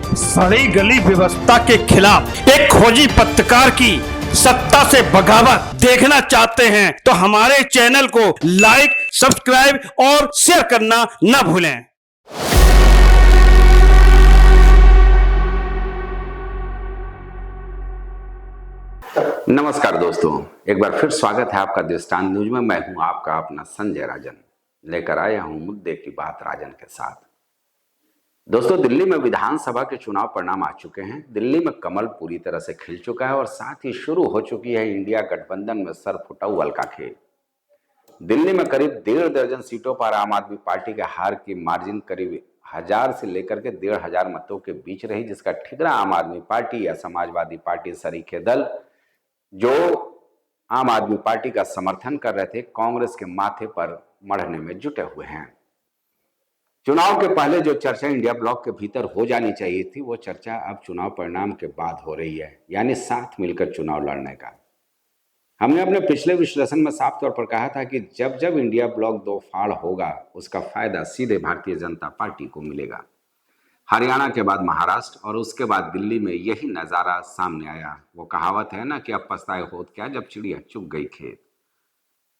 सड़ी गली व्यवस्था के खिलाफ एक खोजी पत्रकार की सत्ता से बगावत देखना चाहते हैं तो हमारे चैनल को लाइक, सब्सक्राइब और शेयर करना न भूलें। नमस्कार दोस्तों, एक बार फिर स्वागत है आपका दृष्टांत न्यूज में। मैं हूं आपका अपना संजय राजन, लेकर आया हूं मुद्दे की बात राजन के साथ। दोस्तों, दिल्ली में विधानसभा के चुनाव परिणाम आ चुके हैं। दिल्ली में कमल पूरी तरह से खिल चुका है और साथ ही शुरू हो चुकी है इंडिया गठबंधन में सर फुटा उल का खेल। दिल्ली में करीब 1.5 दर्जन सीटों पर आम आदमी पार्टी के हार की मार्जिन करीब 1000 से लेकर के 1500 मतों के बीच रही, जिसका ठिकरा आम आदमी पार्टी या समाजवादी पार्टी सरीखे दल जो आम आदमी पार्टी का समर्थन कर रहे थे, कांग्रेस के माथे पर मढ़ने में जुटे हुए हैं। चुनाव के पहले जो चर्चा इंडिया ब्लॉक के भीतर हो जानी चाहिए थी, वो चर्चा अब चुनाव परिणाम के बाद हो रही है, यानी साथ मिलकर चुनाव लड़ने का। हमने अपने पिछले विश्लेषण में साफ तौर पर कहा था कि जब जब इंडिया ब्लॉक दो फाड़ होगा, उसका फायदा सीधे भारतीय जनता पार्टी को मिलेगा। हरियाणा के बाद महाराष्ट्र और उसके बाद दिल्ली में यही नज़ारा सामने आया। वो कहावत है ना कि अब पछताए होत क्या जब चिड़िया चुग गई खेत।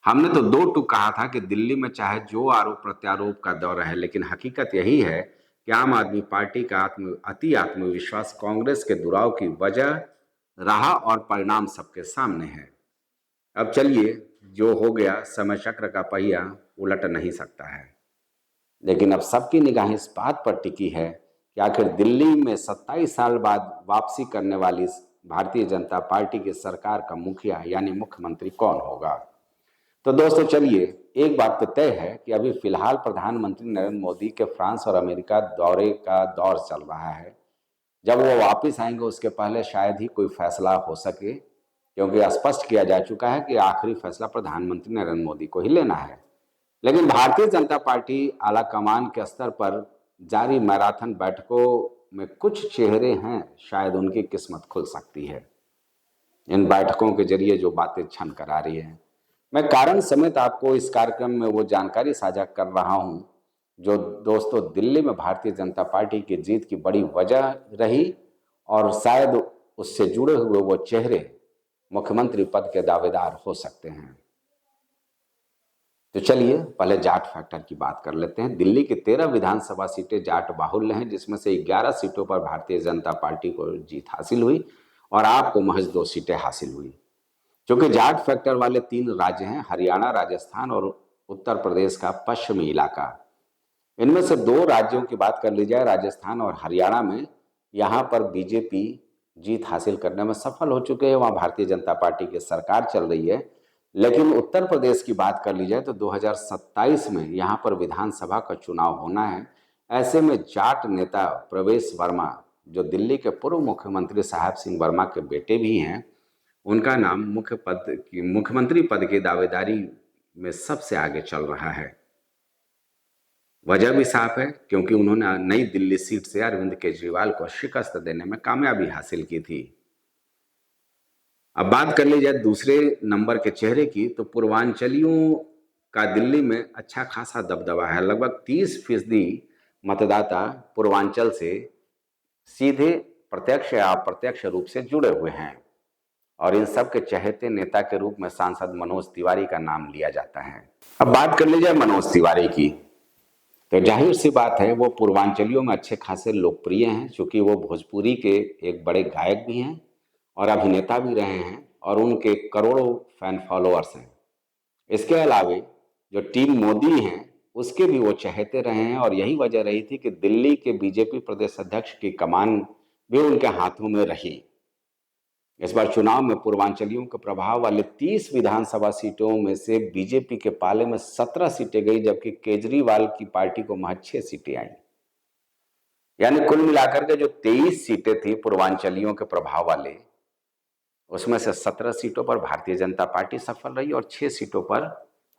हमने तो दो टूक कहा था कि दिल्ली में चाहे जो आरोप प्रत्यारोप का दौर है, लेकिन हकीकत यही है कि आम आदमी पार्टी का अति आत्मविश्वास कांग्रेस के दुराव की वजह रहा और परिणाम सबके सामने है। अब चलिए, जो हो गया, समय चक्र का पहिया उलट नहीं सकता है। लेकिन अब सबकी निगाहें इस बात पर टिकी है कि आखिर दिल्ली में 27 साल बाद वापसी करने वाली भारतीय जनता पार्टी की सरकार का मुखिया यानी मुख्यमंत्री कौन होगा। तो दोस्तों चलिए, एक बात तो तय है कि अभी फिलहाल प्रधानमंत्री नरेंद्र मोदी के फ्रांस और अमेरिका दौरे का दौर चल रहा है। जब वो वापस आएंगे उसके पहले शायद ही कोई फैसला हो सके, क्योंकि स्पष्ट किया जा चुका है कि आखिरी फैसला प्रधानमंत्री नरेंद्र मोदी को ही लेना है। लेकिन भारतीय जनता पार्टी आला कमान के स्तर पर जारी मैराथन बैठकों में कुछ चेहरे हैं, शायद उनकी किस्मत खुल सकती है। इन बैठकों के जरिए जो बातें छन कर आ रही है, मैं कारण समेत आपको इस कार्यक्रम में वो जानकारी साझा कर रहा हूं जो दोस्तों दिल्ली में भारतीय जनता पार्टी की जीत की बड़ी वजह रही, और शायद उससे जुड़े हुए वो चेहरे मुख्यमंत्री पद के दावेदार हो सकते हैं। तो चलिए पहले जाट फैक्टर की बात कर लेते हैं। दिल्ली की 13 विधानसभा सीटें जाट बाहुल्य हैं, जिसमें से 11 सीटों पर भारतीय जनता पार्टी को जीत हासिल हुई और आपको महज 2 सीटें हासिल हुई। क्योंकि जाट फैक्टर वाले 3 राज्य हैं, हरियाणा, राजस्थान और उत्तर प्रदेश का पश्चिमी इलाका। इनमें से 2 राज्यों की बात कर ली जाए, राजस्थान और हरियाणा में, यहाँ पर बीजेपी जीत हासिल करने में सफल हो चुके हैं, वहाँ भारतीय जनता पार्टी की सरकार चल रही है। लेकिन उत्तर प्रदेश की बात कर ली जाए तो 2027 में यहाँ पर विधानसभा का चुनाव होना है। ऐसे में जाट नेता प्रवेश वर्मा, जो दिल्ली के पूर्व मुख्यमंत्री साहब सिंह वर्मा के बेटे भी हैं, उनका नाम मुख्यमंत्री पद की दावेदारी में सबसे आगे चल रहा है। वजह भी साफ है, क्योंकि उन्होंने नई दिल्ली सीट से अरविंद केजरीवाल को शिकस्त देने में कामयाबी हासिल की थी। अब बात कर ली जाए दूसरे नंबर के चेहरे की, तो पूर्वांचलियों का दिल्ली में अच्छा खासा दबदबा है। लगभग 30% मतदाता पूर्वांचल से सीधे प्रत्यक्ष या अप्रत्यक्ष रूप से जुड़े हुए हैं, और इन सब के चहेते नेता के रूप में सांसद मनोज तिवारी का नाम लिया जाता है। अब बात कर ली जाए मनोज तिवारी की, तो जाहिर सी बात है वो पूर्वांचलियों में अच्छे खासे लोकप्रिय हैं, क्योंकि वो भोजपुरी के एक बड़े गायक भी हैं और अभिनेता भी रहे हैं, और उनके करोड़ों फैन फॉलोअर्स हैं। इसके अलावे जो टीम मोदी हैं उसके भी वो चहेते रहे हैं, और यही वजह रही थी कि दिल्ली के बीजेपी प्रदेश अध्यक्ष की कमान भी उनके हाथों में रही। इस बार चुनाव में पूर्वांचलियों के प्रभाव वाले 30 विधानसभा सीटों में से बीजेपी के पाले में 17 सीटें गई, जबकि केजरीवाल की पार्टी को महज 6 सीटें आई। यानी कुल मिलाकर के जो 23 सीटें थी पूर्वांचलियों के प्रभाव वाले, उसमें से 17 सीटों पर भारतीय जनता पार्टी सफल रही और 6 सीटों पर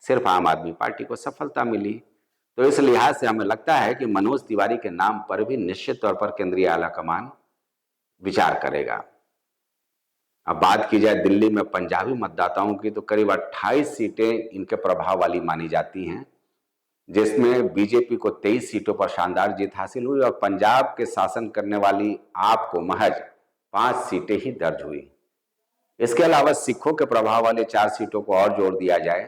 सिर्फ आम आदमी पार्टी को सफलता मिली। तो इस लिहाज से हमें लगता है कि मनोज तिवारी के नाम पर भी निश्चित तौर पर केंद्रीय आलाकमान विचार करेगा। अब बात की जाए दिल्ली में पंजाबी मतदाताओं की, तो करीब 28 सीटें इनके प्रभाव वाली मानी जाती हैं, जिसमें बीजेपी को 23 सीटों पर शानदार जीत हासिल हुई और पंजाब के शासन करने वाली आप को महज 5 सीटें ही दर्ज हुई। इसके अलावा सिखों के प्रभाव वाले 4 सीटों को और जोड़ दिया जाए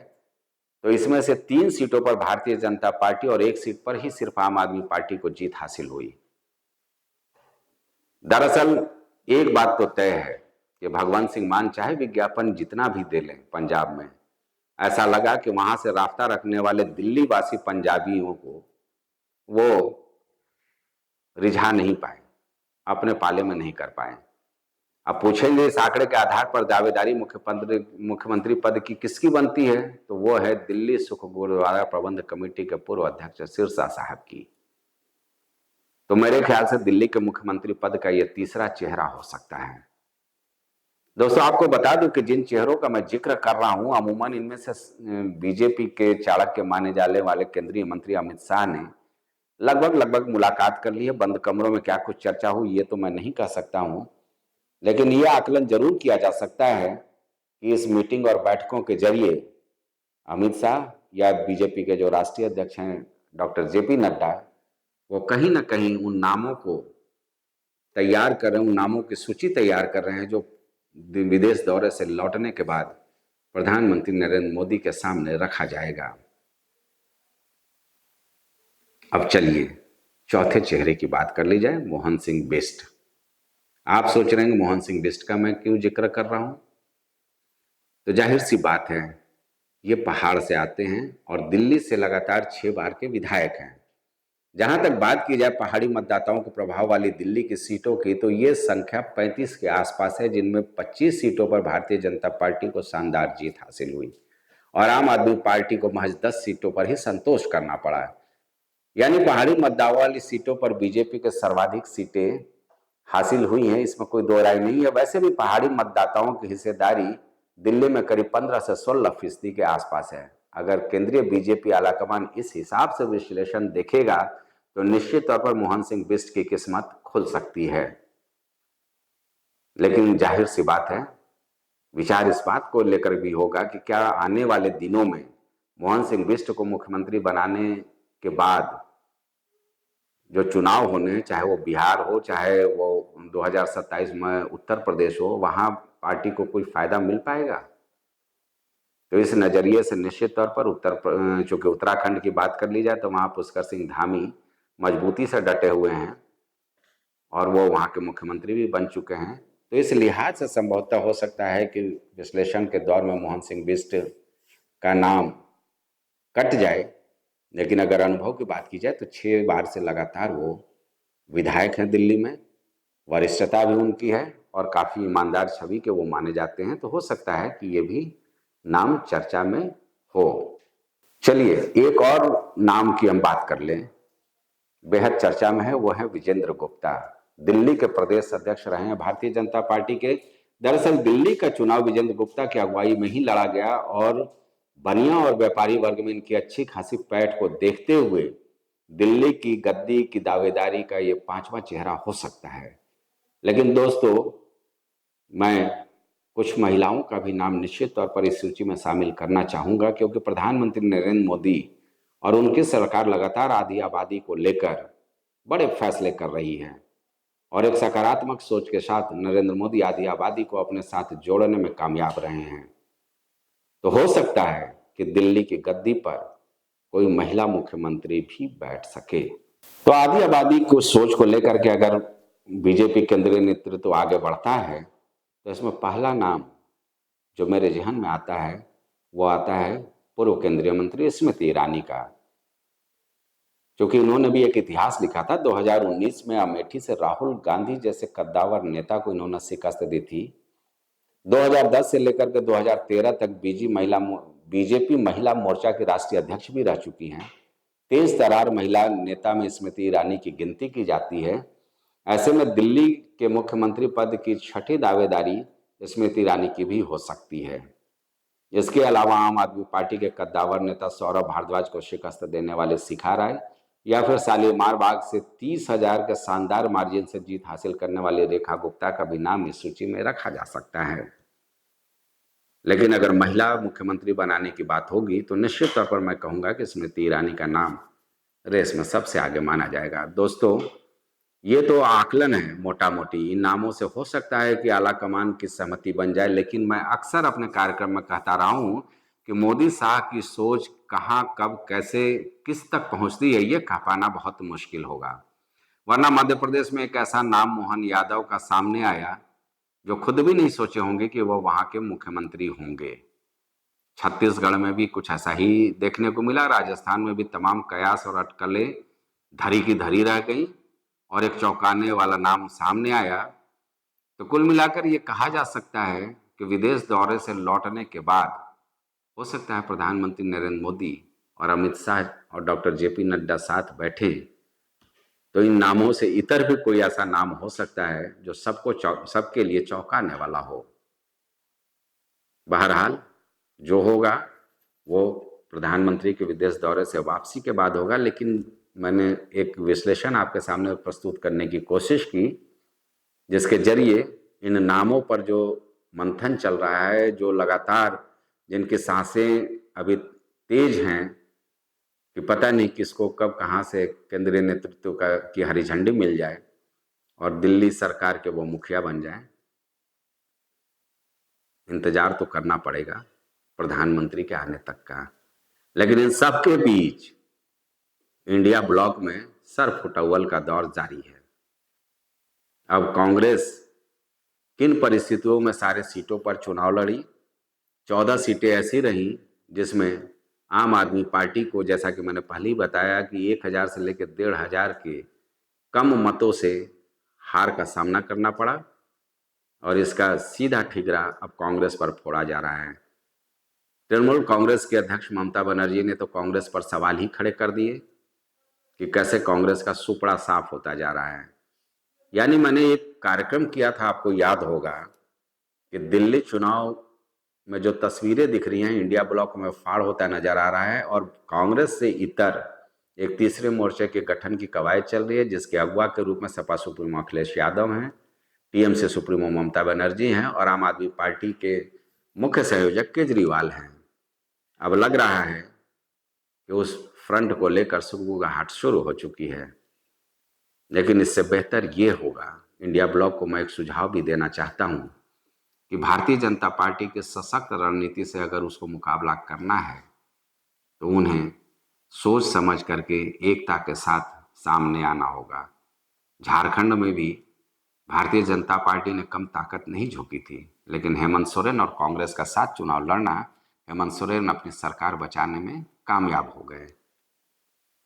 तो इसमें से 3 सीटों पर भारतीय जनता पार्टी और 1 सीट पर ही सिर्फ आम आदमी पार्टी को जीत हासिल हुई। दरअसल एक बात तो तय है कि भगवंत सिंह मान चाहे विज्ञापन जितना भी दे लें पंजाब में, ऐसा लगा कि वहां से राफ्ता रखने वाले दिल्ली वासी पंजाबियों को वो रिझा नहीं पाए, अपने पाले में नहीं कर पाए। अब पूछेंगे इस आंकड़े के आधार पर दावेदारी मुख्यमंत्री पद की किसकी बनती है, तो वो है दिल्ली सुख गुरुद्वारा प्रबंध कमेटी के पूर्व अध्यक्ष सिरसा साहब की। तो मेरे ख्याल से दिल्ली के मुख्यमंत्री पद का यह तीसरा चेहरा हो सकता है। दोस्तों आपको बता दूं कि जिन चेहरों का मैं जिक्र कर रहा हूं, अमूमन इनमें से बीजेपी के चाणक्य माने जाने वाले केंद्रीय मंत्री अमित शाह ने लगभग मुलाकात कर ली है। बंद कमरों में क्या कुछ चर्चा हुई ये तो मैं नहीं कह सकता हूं, लेकिन यह आकलन जरूर किया जा सकता है कि इस मीटिंग और बैठकों के जरिए अमित शाह या बीजेपी के जो राष्ट्रीय अध्यक्ष हैं डॉक्टर जेपी नड्डा, वो कहीं ना कहीं उन नामों को तैयार कर रहे हैं, उन नामों की सूची तैयार कर रहे हैं जो विदेश दौरे से लौटने के बाद प्रधानमंत्री नरेंद्र मोदी के सामने रखा जाएगा। अब चलिए चौथे चेहरे की बात कर ली जाए, मोहन सिंह बिष्ट। आप सोच रहे हैं मोहन सिंह बिष्ट का मैं क्यों जिक्र कर रहा हूं, तो जाहिर सी बात है ये पहाड़ से आते हैं और दिल्ली से लगातार 6 बार के विधायक हैं। जहां तक बात की जाए पहाड़ी मतदाताओं के प्रभाव वाली दिल्ली की सीटों की, तो ये संख्या 35 के आसपास है, जिनमें 25 सीटों पर भारतीय जनता पार्टी को शानदार जीत हासिल हुई और आम आदमी पार्टी को महज 10 सीटों पर ही संतोष करना पड़ा। यानी पहाड़ी मतदाताओं वाली सीटों पर बीजेपी के सर्वाधिक सीटें हासिल हुई हैं, इसमें कोई दो राय नहीं है। वैसे भी पहाड़ी मतदाताओं की हिस्सेदारी दिल्ली में करीब 15 से 16% के आसपास है। अगर केंद्रीय बीजेपी आलाकमान इस हिसाब से विश्लेषण देखेगा तो निश्चित तौर पर मोहन सिंह बिष्ट की किस्मत खुल सकती है। लेकिन जाहिर सी बात है विचार इस बात को लेकर भी होगा कि क्या आने वाले दिनों में मोहन सिंह बिष्ट को मुख्यमंत्री बनाने के बाद जो चुनाव होने, चाहे वो बिहार हो चाहे वो 2027 में उत्तर प्रदेश हो, वहां पार्टी को कोई फायदा मिल पाएगा। तो इस नजरिए से निश्चित तौर पर चूंकि उत्तराखंड की बात कर ली जाए तो वहां पुष्कर सिंह धामी मजबूती से डटे हुए हैं और वो वहां के मुख्यमंत्री भी बन चुके हैं। तो इस लिहाज से संभवतः हो सकता है कि विश्लेषण के दौर में मोहन सिंह बिष्ट का नाम कट जाए। लेकिन अगर अनुभव की बात की जाए तो 6 बार से लगातार वो विधायक हैं दिल्ली में, वरिष्ठता भी उनकी है और काफ़ी ईमानदार छवि के वो माने जाते हैं। तो हो सकता है कि ये भी नाम चर्चा में हो। चलिए एक और नाम की हम बात कर लें, बेहद चर्चा में है, वो है विजेंद्र गुप्ता। दिल्ली के प्रदेश अध्यक्ष रहे हैं भारतीय जनता पार्टी के। दरअसल दिल्ली का चुनाव विजेंद्र गुप्ता की अगुवाई में ही लड़ा गया और बनिया और व्यापारी वर्ग में इनकी अच्छी खासी पैठ को देखते हुए दिल्ली की गद्दी की दावेदारी का ये 5वां चेहरा हो सकता है। लेकिन दोस्तों मैं कुछ महिलाओं का भी नाम निश्चित तौर पर इस सूची में शामिल करना चाहूंगा, क्योंकि प्रधानमंत्री नरेंद्र मोदी और उनकी सरकार लगातार आधी आबादी को लेकर बड़े फैसले कर रही है और एक सकारात्मक सोच के साथ नरेंद्र मोदी आधी आबादी को अपने साथ जोड़ने में कामयाब रहे हैं। तो हो सकता है कि दिल्ली की गद्दी पर कोई महिला मुख्यमंत्री भी बैठ सके। तो आधी आबादी को सोच को लेकर के अगर बीजेपी केंद्रीय नेतृत्व आगे बढ़ता है तो इसमें पहला नाम जो मेरे जहन में आता है वो आता है पूर्व केंद्रीय मंत्री स्मृति ईरानी का, क्योंकि इन्होंने भी एक इतिहास लिखा था। 2019 में अमेठी से राहुल गांधी जैसे कद्दावर नेता को इन्होंने शिकस्त दी थी। 2010 से लेकर के 2013 तक बीजेपी महिला मोर्चा की राष्ट्रीय अध्यक्ष भी रह चुकी हैं। तेज तरार महिला नेता में स्मृति ईरानी की गिनती की जाती है। ऐसे में दिल्ली के मुख्यमंत्री पद की 6ठी दावेदारी स्मृति ईरानी की भी हो सकती है। इसके अलावा आम आदमी पार्टी के कद्दावर नेता सौरभ भारद्वाज को शिकस्त देने वाले शिखा राय या फिर शालीमार बाग से 30,000 के शानदार मार्जिन से जीत हासिल करने वाली रेखा गुप्ता का भी नाम इस सूची में रखा जा सकता है। लेकिन अगर महिला मुख्यमंत्री बनाने की बात होगी तो निश्चित तौर पर मैं कहूँगा कि स्मृति ईरानी का नाम रेस में सबसे आगे माना जाएगा। दोस्तों, ये तो आकलन है मोटा मोटी, इन नामों से हो सकता है कि आला कमान की सहमति बन जाए, लेकिन मैं अक्सर अपने कार्यक्रम में कहता रहा हूं कि मोदी शाह की सोच कहां, कब, कैसे, किस तक पहुंचती है, ये कह पाना बहुत मुश्किल होगा। वरना मध्य प्रदेश में एक ऐसा नाम मोहन यादव का सामने आया जो खुद भी नहीं सोचे होंगे कि वो वहां के मुख्यमंत्री होंगे। छत्तीसगढ़ में भी कुछ ऐसा ही देखने को मिला, राजस्थान में भी तमाम कयास और अटकलें धरी की धरी रह गई और एक चौंकाने वाला नाम सामने आया। तो कुल मिलाकर ये कहा जा सकता है कि विदेश दौरे से लौटने के बाद हो सकता है प्रधानमंत्री नरेंद्र मोदी और अमित शाह और डॉक्टर जेपी नड्डा साथ बैठे, तो इन नामों से इतर भी कोई ऐसा नाम हो सकता है जो सबके लिए चौंकाने वाला हो। बहरहाल जो होगा वो प्रधानमंत्री के विदेश दौरे से वापसी के बाद होगा, लेकिन मैंने एक विश्लेषण आपके सामने प्रस्तुत करने की कोशिश की जिसके जरिए इन नामों पर जो मंथन चल रहा है, जो लगातार जिनकी सांसें अभी तेज हैं कि पता नहीं किसको कब कहां से केंद्रीय नेतृत्व की हरी झंडी मिल जाए और दिल्ली सरकार के वो मुखिया बन जाए। इंतजार तो करना पड़ेगा प्रधानमंत्री के आने तक का, लेकिन इन सब के बीच इंडिया ब्लॉक में सर फुटअव्वल का दौर जारी है। अब कांग्रेस किन परिस्थितियों में सारे सीटों पर चुनाव लड़ी, 14 सीटें ऐसी रहीं जिसमें आम आदमी पार्टी को, जैसा कि मैंने पहले ही बताया, कि 1000 से लेकर 1500 के कम मतों से हार का सामना करना पड़ा और इसका सीधा ठिकरा अब कांग्रेस पर फोड़ा जा रहा है। तृणमूल कांग्रेस के अध्यक्ष ममता बनर्जी ने तो कांग्रेस पर सवाल ही खड़े कर दिए कि कैसे कांग्रेस का सुपड़ा साफ होता जा रहा है। यानी मैंने एक कार्यक्रम किया था, आपको याद होगा, कि दिल्ली चुनाव में जो तस्वीरें दिख रही हैं, इंडिया ब्लॉक में फाड़ होता नजर आ रहा है और कांग्रेस से इतर एक तीसरे मोर्चे के गठन की कवायद चल रही है, जिसके अगुवा के रूप में सपा सुप्रीमो अखिलेश यादव हैं, टीएमसी सुप्रीमो ममता बनर्जी हैं और आम आदमी पार्टी के मुख्य संयोजक केजरीवाल हैं। अब लग रहा है कि उस फ्रंट को लेकर सुगबुगाहट शुरू हो चुकी है, लेकिन इससे बेहतर ये होगा, इंडिया ब्लॉक को मैं एक सुझाव भी देना चाहता हूं कि भारतीय जनता पार्टी की सशक्त रणनीति से अगर उसको मुकाबला करना है तो उन्हें सोच समझ करके एकता के साथ सामने आना होगा। झारखंड में भी भारतीय जनता पार्टी ने कम ताकत नहीं झोंकी थी, लेकिन हेमंत सोरेन और कांग्रेस का साथ चुनाव लड़ना, हेमंत सोरेन अपनी सरकार बचाने में कामयाब हो गए।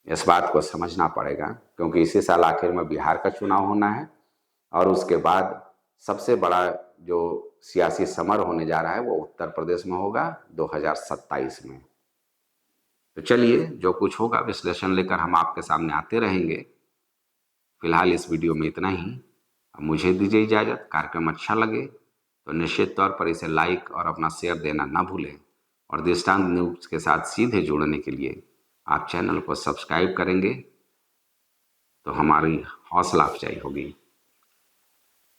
इस बात को समझना पड़ेगा, क्योंकि इसी साल आखिर में बिहार का चुनाव होना है और उसके बाद सबसे बड़ा जो सियासी समर होने जा रहा है वो उत्तर प्रदेश में होगा 2027 में। तो चलिए, जो कुछ होगा विश्लेषण लेकर हम आपके सामने आते रहेंगे। फिलहाल इस वीडियो में इतना ही। अब मुझे दीजिए इजाज़त। कार्यक्रम अच्छा लगे तो निश्चित तौर पर इसे लाइक और अपना शेयर देना ना भूलें और दृष्टांत न्यूज़ के साथ सीधे जुड़ने के लिए आप चैनल को सब्सक्राइब करेंगे तो हमारी हौसला अफजाई होगी।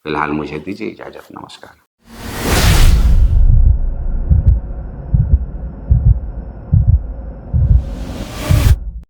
फिलहाल मुझे दीजिए इजाज़त। नमस्कार।